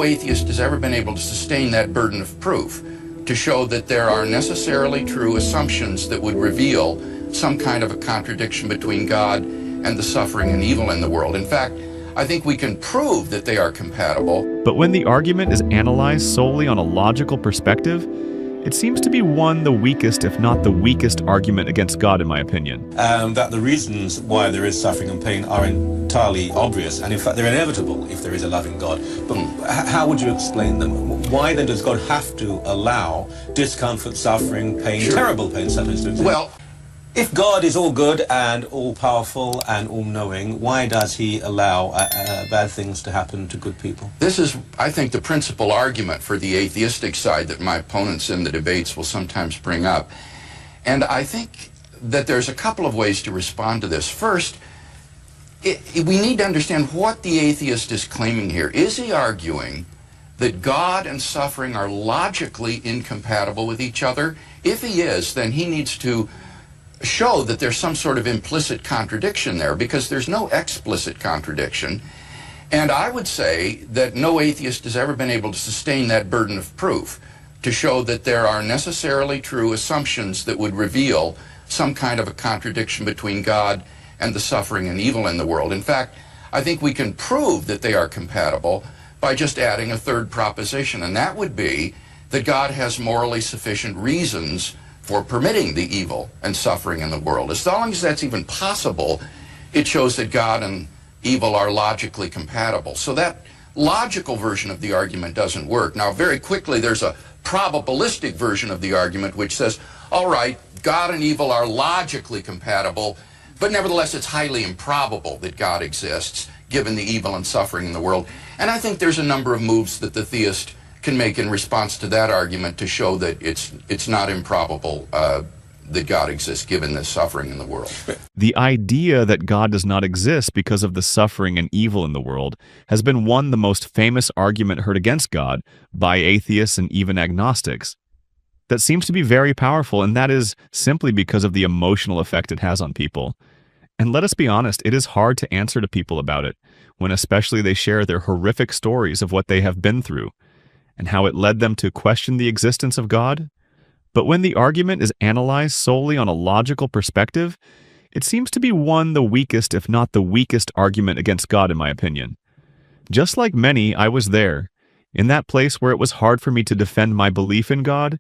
atheist has ever been able to sustain that burden of proof to show that there are necessarily true assumptions that would reveal some kind of a contradiction between God and the suffering and evil in the world. In fact, I think we can prove that they are compatible. But when the argument is analyzed solely on a logical perspective, it seems to be the weakest, if not the weakest argument against God, in my opinion. That the reasons why there is suffering and pain are entirely obvious, and in fact they're inevitable if there is a loving God. But how would you explain them? Why then does God have to allow discomfort, suffering, pain, terrible pain, sometimes to exist? Well, if God is all good and all powerful and all knowing, why does he allow bad things to happen to good people? this is, I think, the principal argument for the atheistic side that my opponents in the debates will sometimes bring up. And I think that there's a couple of ways to respond to this. First, we need to understand what the atheist is claiming here. Is he arguing that God and suffering are logically incompatible with each other? If he is, then he needs to show that there's some sort of implicit contradiction there, because there's no explicit contradiction. And I would say that no atheist has ever been able to sustain that burden of proof to show that there are necessarily true assumptions that would reveal some kind of a contradiction between God and the suffering and evil in the world. In fact, I think we can prove that they are compatible by just adding a third proposition, and that would be that God has morally sufficient reasons for permitting the evil and suffering in the world. As long as that's even possible, it shows that God and evil are logically compatible. So that logical version of the argument doesn't work. Now, very quickly, there's a probabilistic version of the argument which says, all right, God and evil are logically compatible, but nevertheless, it's highly improbable that God exists, given the evil and suffering in the world. And I think there's a number of moves that the theist can make in response to that argument to show that it's not improbable that God exists given the suffering in the world. The idea that God does not exist because of the suffering and evil in the world has been the most famous argument heard against God by atheists and even agnostics. That seems to be very powerful, and that is simply because of the emotional effect it has on people. And let us be honest, it is hard to answer to people about it, when especially they share their horrific stories of what they have been through, and how it led them to question the existence of God. But when the argument is analyzed solely on a logical perspective, it seems to be the weakest, if not the weakest argument against God, in my opinion. Just like many, I was there, in that place where it was hard for me to defend my belief in God,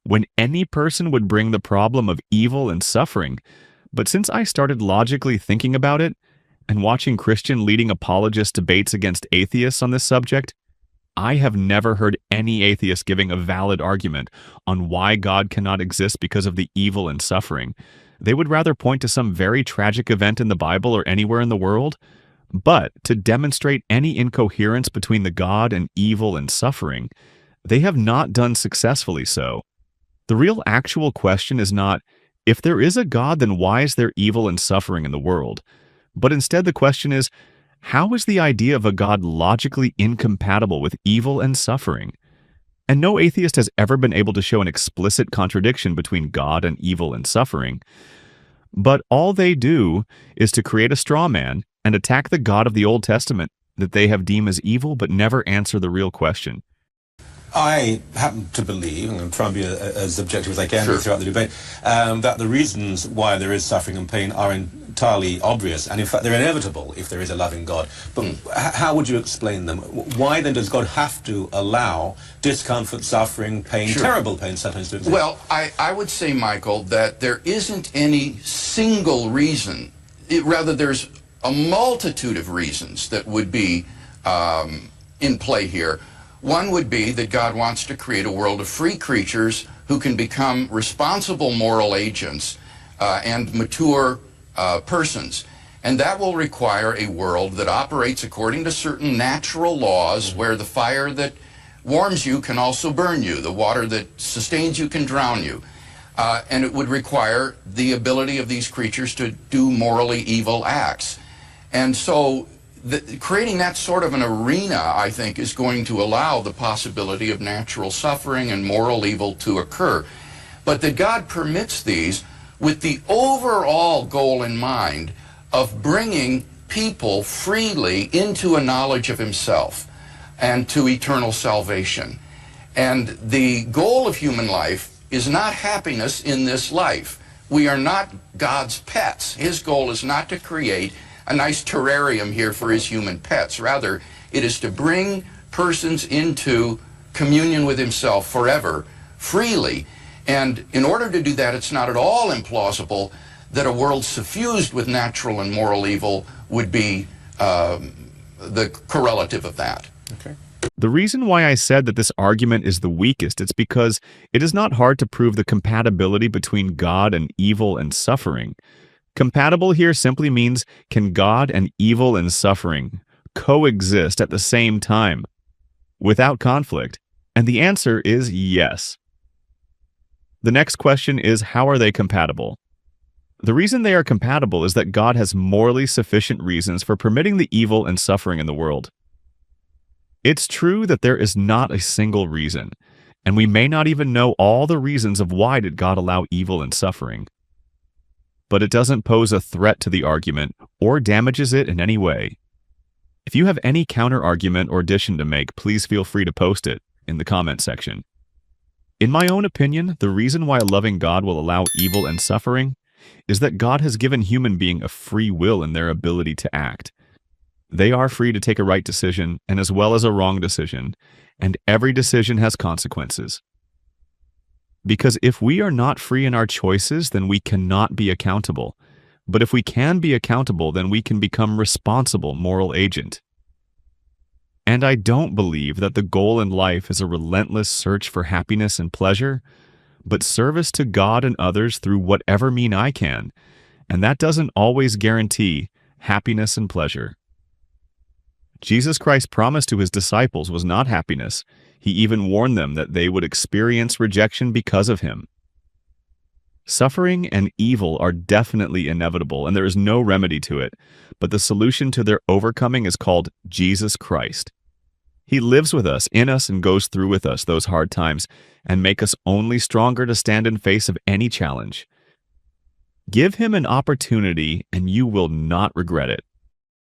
when any person would bring the problem of evil and suffering. But since I started logically thinking about it, and watching Christian leading apologist debates against atheists on this subject, I have never heard any atheist giving a valid argument on why God cannot exist because of the evil and suffering. They would rather point to some very tragic event in the Bible or anywhere in the world, but to demonstrate any incoherence between the God and evil and suffering, they have not done successfully so. The real actual question is not, if there is a God, then why is there evil and suffering in the world? But instead the question is, how is the idea of a God logically incompatible with evil and suffering? And no atheist has ever been able to show an explicit contradiction between God and evil and suffering. But all they do is to create a straw man and attack the God of the Old Testament that they have deemed as evil, but never answer the real question. I happen to believe, and I'm trying to be as objective as I can throughout the debate, that the reasons why there is suffering and pain are entirely obvious, and in fact they're inevitable if there is a loving God. But how would you explain them? Why then does God have to allow discomfort, suffering, pain, terrible pain sometimes to exist? Well, I would say, Michael, that there isn't any single reason. Rather, there's a multitude of reasons that would be in play here. One would be that God wants to create a world of free creatures who can become responsible moral agents and mature persons. And that will require a world that operates according to certain natural laws, where the fire that warms you can also burn you, the water that sustains you can drown you. And it would require the ability of these creatures to do morally evil acts. And so creating that sort of an arena, I think, is going to allow the possibility of natural suffering and moral evil to occur. But that God permits these with the overall goal in mind of bringing people freely into a knowledge of himself. and to eternal salvation. And the goal of human life is not happiness in this life. We are not God's pets. His goal is not to create a nice terrarium here for his human pets. Rather, it is to bring persons into communion with himself forever, freely. And in order to do that, it's not at all implausible that a world suffused with natural and moral evil would be the correlative of that. Okay. The reason why I said that this argument is the weakest, it's because it is not hard to prove the compatibility between God and evil and suffering. Compatible here simply means, can God and evil and suffering coexist at the same time without conflict? And the answer is yes. The next question is, how are they compatible? The reason they are compatible is that God has morally sufficient reasons for permitting the evil and suffering in the world. It's true that there is not a single reason, and we may not even know all the reasons of why did God allow evil and suffering. But it doesn't pose a threat to the argument or damages it in any way. If you have any counter-argument or addition to make, please feel free to post it in the comment section. In my own opinion, the reason why a loving God will allow evil and suffering is that God has given human being a free will in their ability to act. They are free to take a right decision and as well as a wrong decision, and every decision has consequences. Because if we are not free in our choices, then we cannot be accountable. But if we can be accountable, then we can become responsible moral agent. And I don't believe that the goal in life is a relentless search for happiness and pleasure, but service to God and others through whatever mean I can, and that doesn't always guarantee happiness and pleasure. Jesus Christ's promise to his disciples was not happiness. He even warned them that they would experience rejection because of him. Suffering and evil are definitely inevitable, and there is no remedy to it, but the solution to their overcoming is called Jesus Christ. He lives with us, in us, and goes through with us those hard times and make us only stronger to stand in face of any challenge. Give him an opportunity, and you will not regret it.